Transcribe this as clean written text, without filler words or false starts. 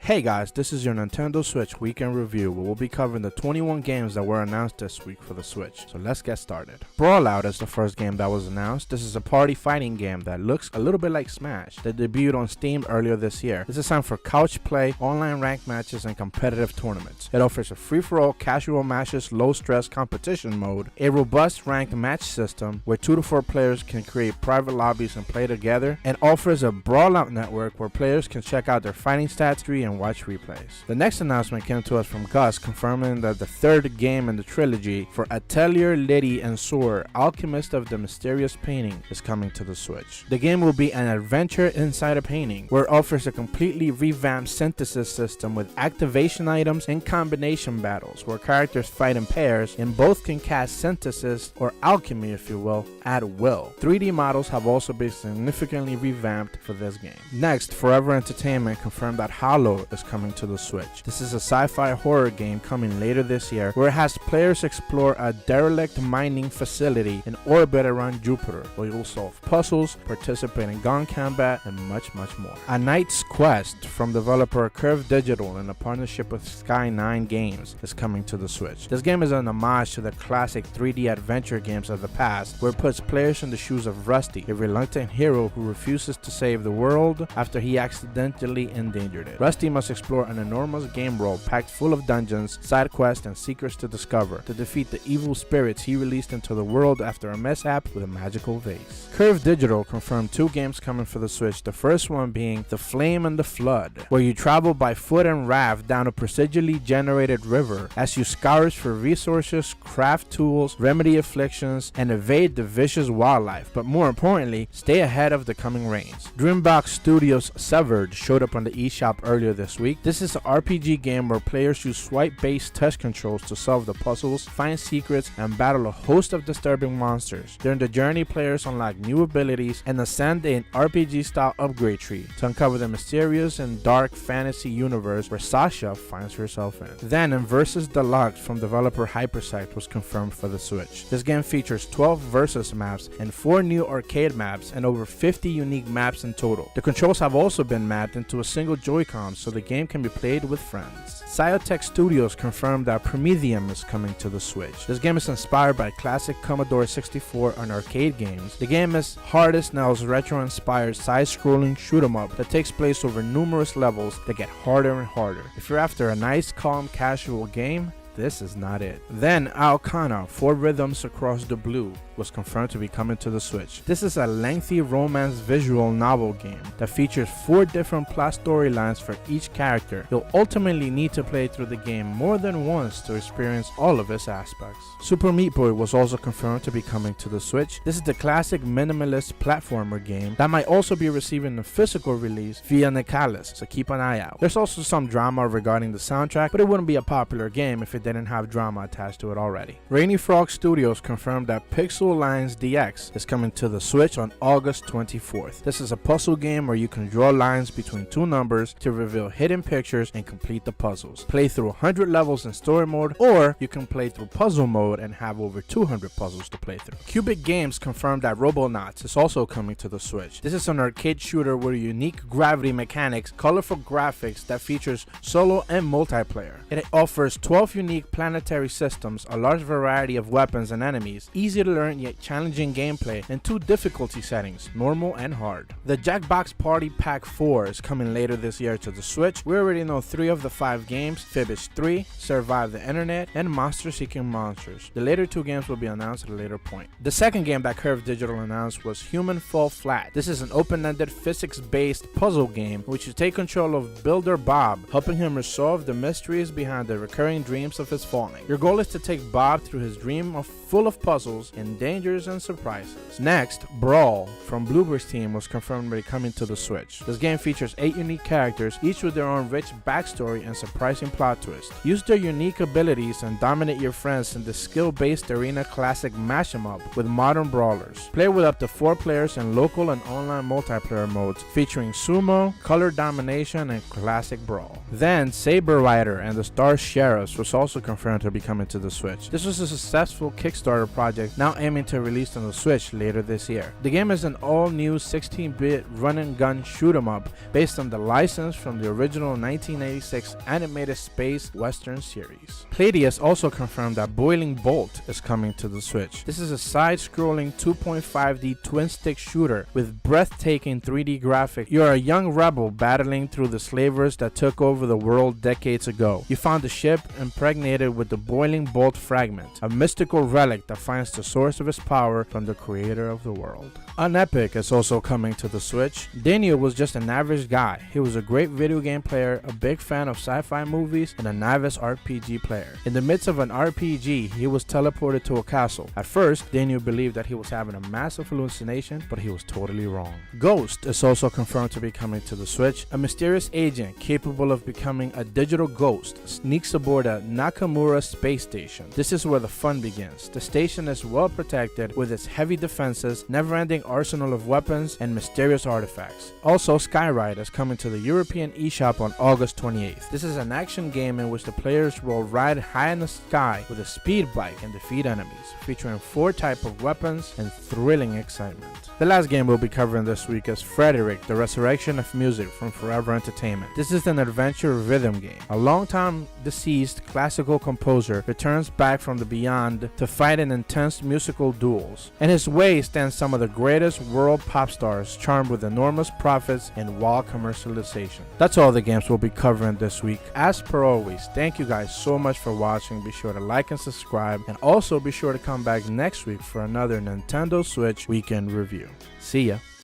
Hey guys, this is your Nintendo Switch Weekend Review where we'll be covering the 21 games that were announced this week for the Switch. So let's get started. Brawl is the first game that was announced. This is a party fighting game that looks a little bit like Smash that debuted on Steam earlier this year. This is designed for couch play, online ranked matches, and competitive tournaments. It offers a free-for-all casual matches, low-stress competition mode, a robust ranked match system where 2 to 4 players can create private lobbies and play together, and offers a Brawl network where players can check out their fighting stats tree and watch replays. The next announcement came to us from Gus, confirming that the third game in the trilogy for Atelier Liddy and Soar, Alchemist of the Mysterious Painting, is coming to the Switch. The game will be an adventure inside a painting, where it offers a completely revamped synthesis system with activation items and combination battles, where characters fight in pairs and both can cast synthesis, or alchemy if you will, at will. 3D models have also been significantly revamped for this game. Next, Forever Entertainment confirmed that Hollow is coming to the Switch. This is a sci-fi horror game coming later this year where it has players explore a derelict mining facility in orbit around Jupiter, where you'll solve puzzles, participate in gun combat, and much more. A Knight's Quest from developer Curve Digital in a partnership with Sky9 Games is coming to the Switch. This game is an homage to the classic 3D adventure games of the past, where it puts players in the shoes of Rusty, a reluctant hero who refuses to save the world after he accidentally endangered it. Rusty must explore an enormous game world packed full of dungeons, side quests, and secrets to discover to defeat the evil spirits he released into the world after a mishap with a magical vase. Curve Digital confirmed 2 games coming for the Switch, the first one being The Flame and the Flood, where you travel by foot and raft down a procedurally generated river as you scourge for resources, craft tools, remedy afflictions, and evade the vicious wildlife, but more importantly, stay ahead of the coming rains. Dreambox Studios' Severed showed up on the eShop earlier this week. This is an RPG game where players use swipe-based touch controls to solve the puzzles, find secrets, and battle a host of disturbing monsters. During the journey, players unlock new abilities and ascend an RPG-style upgrade tree to uncover the mysterious and dark fantasy universe where Sasha finds herself in. Then, Versus Deluxe from developer Hypersect was confirmed for the Switch. This game features 12 Versus maps and 4 new arcade maps and over 50 unique maps in total. The controls have also been mapped into a single Joy-Con, so the game can be played with friends. Cyotech Studios confirmed that Prometheum is coming to the Switch. This game is inspired by classic Commodore 64 and arcade games. The game is Hard as Nails retro-inspired side-scrolling shoot-'em-up that takes place over numerous levels that get harder and harder. If you're after a nice, calm, casual game, this is not it. Then Alcana, 4 Rhythms Across the Blue, was confirmed to be coming to the Switch. This is a lengthy romance visual novel game that features 4 different plot storylines for each character. You'll ultimately need to play through the game more than once to experience all of its aspects. Super Meat Boy was also confirmed to be coming to the Switch. This is the classic minimalist platformer game that might also be receiving a physical release via Nicalis, so keep an eye out. There's also some drama regarding the soundtrack, but it wouldn't be a popular game if it didn't have drama attached to it already. Rainy Frog Studios confirmed that Pixel Lines DX is coming to the Switch on August 24th. This is a puzzle game where you can draw lines between 2 numbers to reveal hidden pictures and complete the puzzles. Play through 100 levels in story mode, or you can play through puzzle mode and have over 200 puzzles to play through. Cubic Games confirmed that Robonaut is also coming to the Switch. This is an arcade shooter with unique gravity mechanics, colorful graphics that features solo and multiplayer. It offers 12 unique planetary systems, a large variety of weapons and enemies, easy to learn yet challenging gameplay, and 2 difficulty settings, normal and hard. The Jackbox Party Pack 4 is coming later this year to the Switch. We already know 3 of the 5 games: Fibbage 3, Survive the Internet, and Monster Seeking Monsters. The later 2 games will be announced at a later point. The second game that Curve Digital announced was Human Fall Flat. This is an open-ended physics-based puzzle game in which you take control of Builder Bob, helping him resolve the mysteries behind the recurring dreams of his falling. Your goal is to take Bob through his dream full of puzzles and dangers and surprises. Next, Brawl from Bloober's team was confirmed to be coming to the Switch. This game features 8 unique characters, each with their own rich backstory and surprising plot twist. Use their unique abilities and dominate your friends in the skill-based arena classic mash-em-up with modern brawlers. Play with up to 4 players in local and online multiplayer modes featuring sumo, color domination, and classic brawl. Then Saber and the Star Sheriffs was also also confirmed to be coming to the Switch. This was a successful Kickstarter project now aiming to release on the Switch later this year. The game is an all-new 16-bit run-and-gun shoot-'em-up based on the license from the original 1986 animated space western series. Playdius also confirmed that Boiling Bolt is coming to the Switch. This is a side-scrolling 2.5D twin-stick shooter with breathtaking 3D graphics. You're a young rebel battling through the slavers that took over the world decades ago. You found a ship impregnated with the Boiling Bolt fragment, a mystical relic that finds the source of its power from the creator of the world. Unepic is also coming to the Switch. Daniel was just an average guy. He was a great video game player, a big fan of sci-fi movies, and a novice RPG player. In the midst of an RPG, he was teleported to a castle. At first, Daniel believed that he was having a massive hallucination, but he was totally wrong. Ghost is also confirmed to be coming to the Switch. A mysterious agent capable of becoming a digital ghost sneaks aboard a Nakamura space station. This is where the fun begins. The station is well protected with its heavy defenses, never-ending arsenal of weapons, and mysterious artifacts. Also, Skyride is coming to the European eShop on August 28th. This is an action game in which the players will ride high in the sky with a speed bike and defeat enemies, featuring 4 types of weapons and thrilling excitement. The last game we'll be covering this week is Fredrik, the Resurrection of Music from Forever Entertainment. This is an adventure rhythm game. A long-time deceased classical composer returns back from the beyond to fight in intense musical duels. In his way stand some of the greatest world pop stars, charmed with enormous profits and wild commercialization. That's all the games we'll be covering this week. As per always, thank you guys so much for watching. Be sure to like and subscribe, and also be sure to come back next week for another Nintendo Switch weekend review. See ya.